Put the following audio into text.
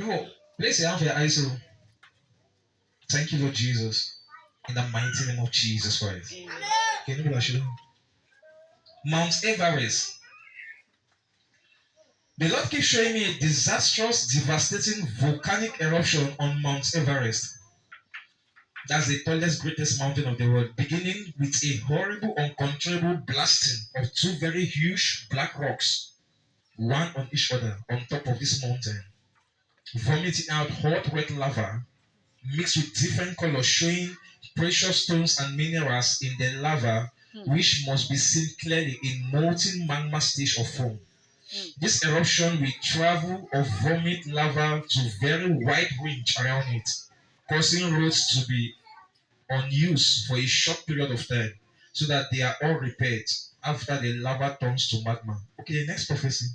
Oh, place your hand for your eyes. So, thank you, Lord Jesus. In the mighty name of Jesus Christ. Can you believe that? Mount Everest. The Lord keeps showing me a disastrous, devastating volcanic eruption on Mount Everest. That's the tallest, greatest mountain of the world, beginning with a horrible, uncontrollable blasting of two very huge black rocks, one on each other, on top of this mountain, vomiting out hot, wet lava mixed with different colors, showing precious stones and minerals in the lava, which must be seen clearly in molten magma stage of foam. This eruption will travel or vomit lava to very wide range around it, causing roads to be unused for a short period of time so that they are all repaired after the lava turns to magma. Okay, next prophecy.